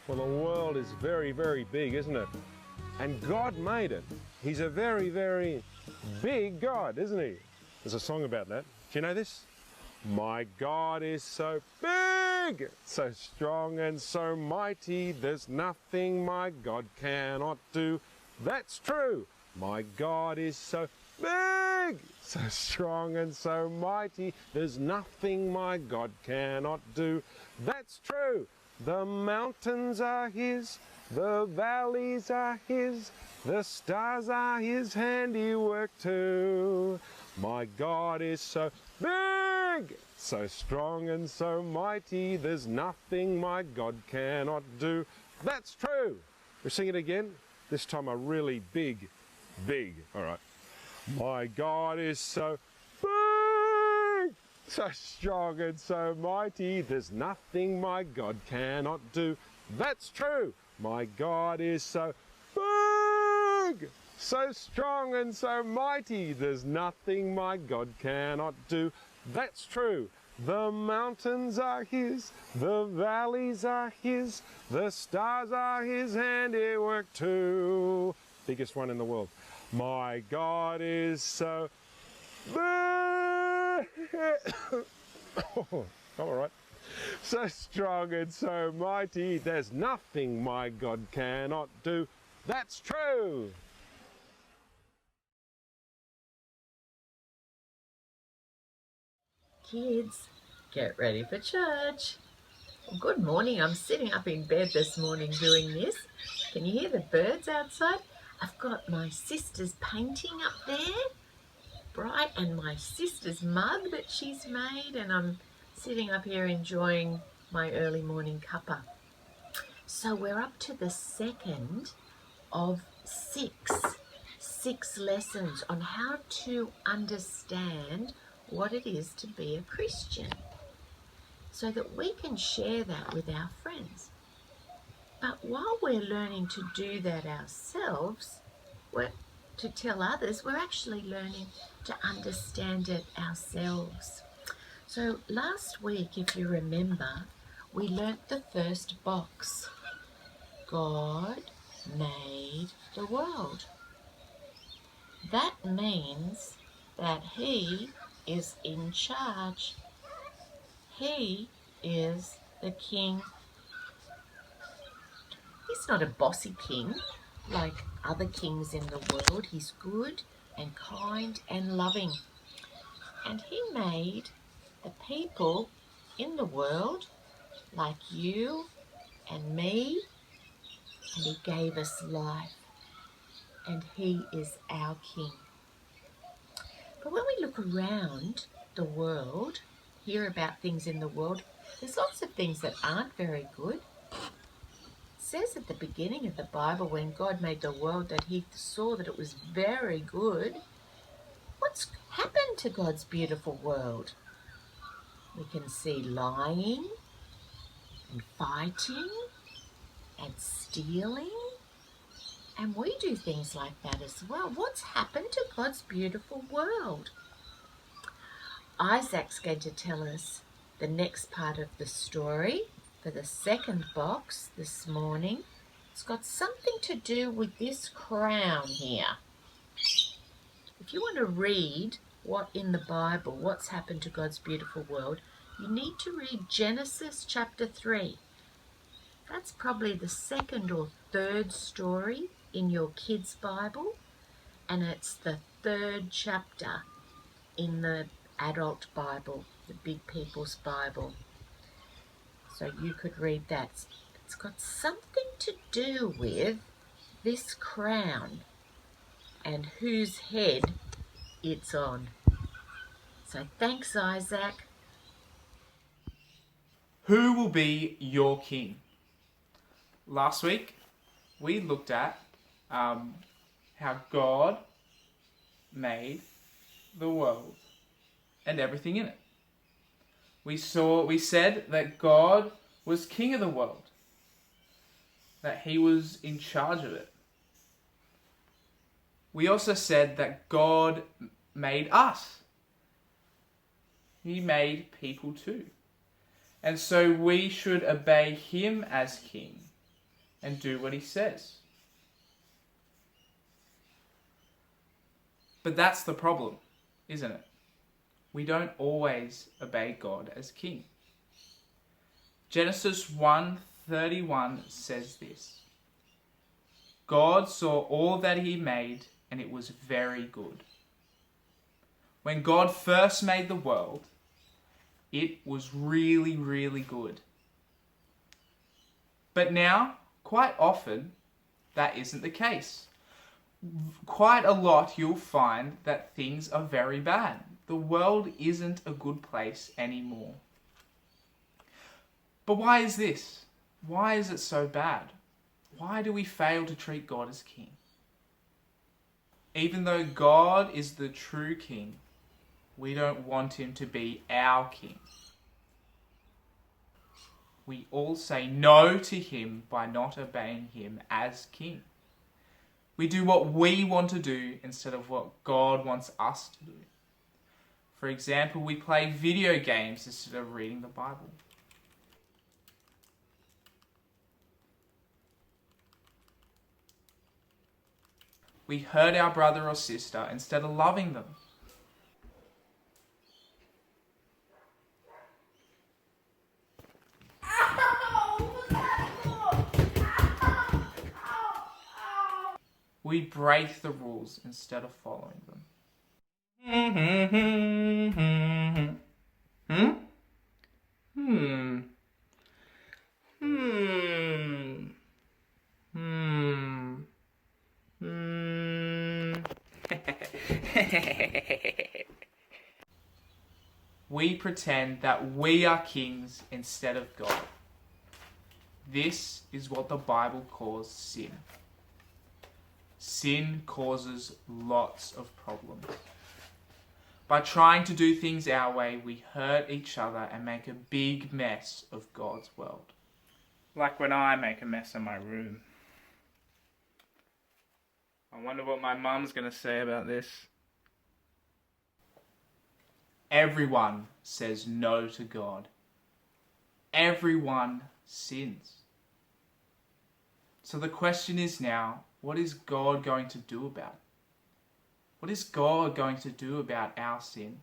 Well, the world is very, very big, isn't it? And God made it. He's a very, very big God, isn't he? There's a song about that. Do you know this? My God is so big, so strong and so mighty, there's nothing my God cannot do. That's true. My God is so big, so strong and so mighty, there's nothing my God cannot do. That's true. The mountains are his, the valleys are his, the stars are his handiwork too. My God is so big, so strong and so mighty, there's nothing my God cannot do. That's true. We sing it again, this time a really big. All right. My God is so big, so strong and so mighty, there's nothing my God cannot do. That's true. My God is so big, so strong and so mighty, there's nothing my God cannot do. That's true. The mountains are his, the valleys are his, the stars are his handiwork too. Biggest one in the world. My God is so big. Oh, all right. So strong and so mighty, there's nothing my God cannot do. That's true. Kids, get ready for church. Well, good morning. I'm sitting up in bed this morning doing this. Can you hear the birds outside? I've got my sister's painting up there, bright, and my sister's mug that she's made, and I'm sitting up here enjoying my early morning cuppa. So we're up to the second of six lessons on how to understand what it is to be a Christian, so that we can share that with our friends. But while we're learning to do that ourselves, to tell others, we're actually learning to understand it ourselves. So last week, if you remember, we learnt the first box. God made the world. That means that he is in charge. He is the king. He's not a bossy king like other kings in the world. He's good and kind and loving. And he made the people in the world like you and me, and he gave us life. And he is our king. But when we look around the world, hear about things in the world, there's lots of things that aren't very good. It says at the beginning of the Bible, when God made the world, that he saw that it was very good. What's happened to God's beautiful world? We can see lying and fighting and stealing, and we do things like that as well. What's happened to God's beautiful world? Isaac's going to tell us the next part of the story for the second box this morning. It's got something to do with this crown here. If you want to read what in the Bible, what's happened to God's beautiful world, you need to read Genesis chapter 3. That's probably the second or third story in your kids' Bible, and it's the third chapter in the adult Bible, the Big People's Bible. So you could read that. It's got something to do with this crown and whose head it's on. So thanks, Isaac. Who will be your king? Last week, we looked at how God made the world and everything in it. We said that God was king of the world, that he was in charge of it. We also said that God made us. He made people too. And so we should obey him as king. and do what he says. But that's the problem, isn't it? We don't always obey God as king. Genesis 1:31 says this: God saw all that he made, and it was very good. When God first made the world, it was really, really good. But now, quite often, that isn't the case. Quite a lot you'll find that things are very bad. The world isn't a good place anymore. But why is this? Why is it so bad? Why do we fail to treat God as king? Even though God is the true king, we don't want him to be our king. We all say no to him by not obeying him as king. We do what we want to do instead of what God wants us to do. For example, we play video games instead of reading the Bible. We hurt our brother or sister instead of loving them. We break the rules instead of following them. We pretend that we are kings instead of God. This is what the Bible calls sin. Sin causes lots of problems. By trying to do things our way, we hurt each other and make a big mess of God's world. Like when I make a mess in my room. I wonder what my mum's going to say about this. Everyone says no to God. Everyone sins. So the question is now, what is God going to do about it? What is God going to do about our sin?